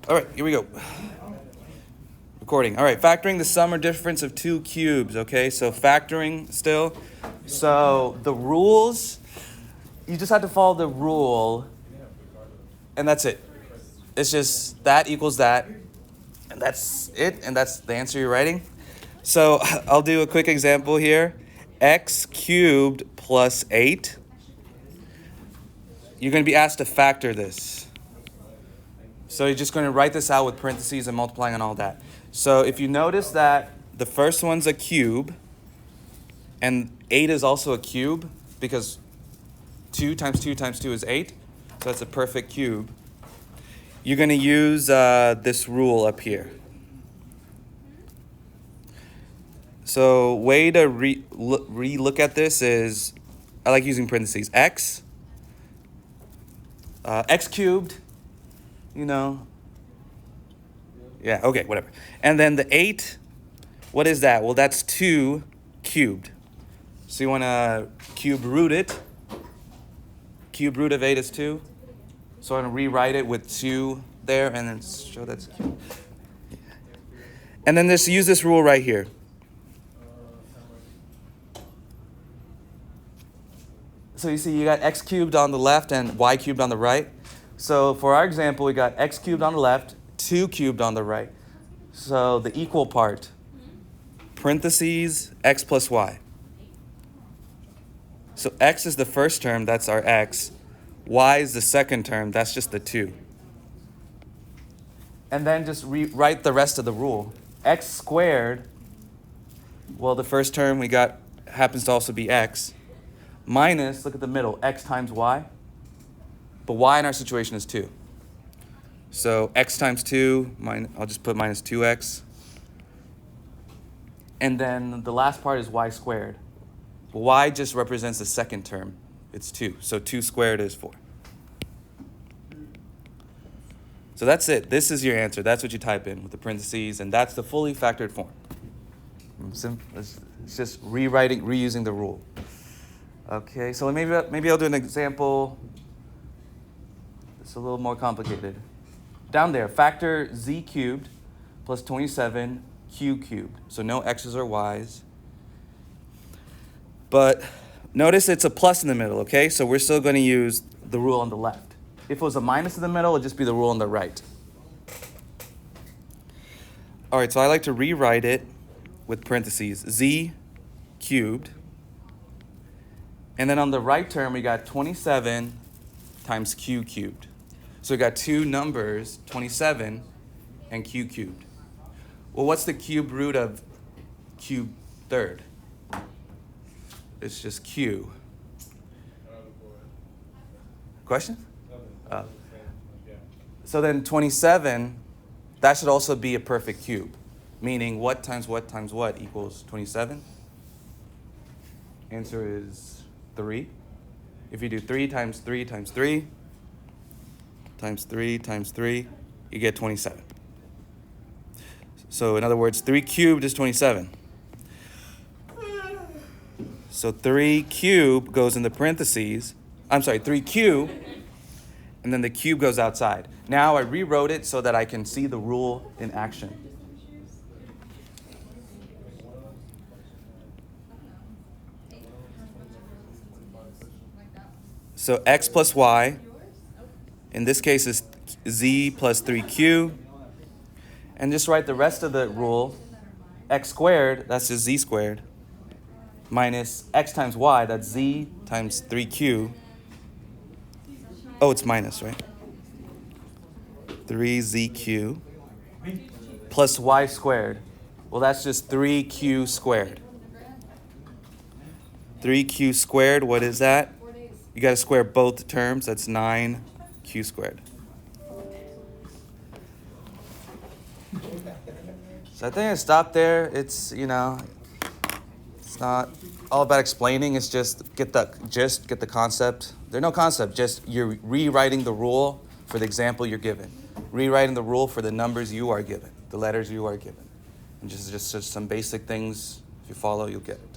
All right, here we go. Recording. All right, factoring the sum or difference of two cubes. Okay, so factoring still. So the rules, you just have to follow the rule, and that's it. It's just that equals that, and that's it, and that's the answer you're writing. So I'll do a quick example here. X cubed plus 8. You're going to be asked to factor this. So you're just going to write this out with parentheses and multiplying and all that. So if you notice that the first one's a cube, and 8 is also a cube, because 2 times 2 times 2 is 8, so that's a perfect cube. You're going to use this rule up here. So way to re-look at this is, I like using parentheses. X cubed, you know. Yeah, okay, whatever. And then the 8, what is that? Well, that's 2 cubed. So you want to cube root it. Cube root of 8 is 2. So I'm going to rewrite it with 2 there and then show that's cubed. And then just use this rule right here. So you see you got x cubed on the left and y cubed on the right. So for our example, we got x cubed on the left, 2 cubed on the right. So the equal part, parentheses, x plus y. So x is the first term, that's our x. Y is the second term, that's just the 2. And then just rewrite the rest of the rule. X squared, well, the first term we got happens to also be x. Minus, look at the middle, x times y. But y in our situation is 2. So x times 2, I'll just put minus 2x. And then the last part is y squared. Y just represents the second term. It's 2. So 2 squared is 4. So that's it. This is your answer. That's what you type in with the parentheses, and that's the fully factored form. It's just reusing the rule. Okay, so maybe I'll do an example. It's a little more complicated. Down there, factor z cubed plus 27 q cubed. So no x's or y's. But notice it's a plus in the middle, okay? So we're still going to use the rule on the left. If it was a minus in the middle, it would just be the rule on the right. All right, so I like to rewrite it with parentheses. Z cubed. And then on the right term, we got 27 times q cubed. So we got two numbers, 27 and q cubed. Well, what's the cube root of q third? It's just q. Question? So then 27, that should also be a perfect cube. Meaning what times what times what equals 27? Answer is 3. If you do 3 times 3 times 3 times 3 times 3, you get 27. So in other words, 3 cubed is 27. So 3 cubed goes in the parentheses. 3q, and then the cube goes outside. Now I rewrote it so that I can see the rule in action. So x plus y, in this case, is z plus 3q. And just write the rest of the rule. X squared, that's just z squared, minus x times y, that's z times 3q. Oh, it's minus, right? 3zq plus y squared. Well, that's just 3q squared. 3q squared, what is that? You got to square both terms. That's 9q squared. So I think I stopped there. It's, it's not all about explaining. It's just get the concept. There's no concept. Just you're rewriting the rule for the example you're given. Rewriting the rule for the numbers you are given, the letters you are given. And just some basic things. If you follow, you'll get it.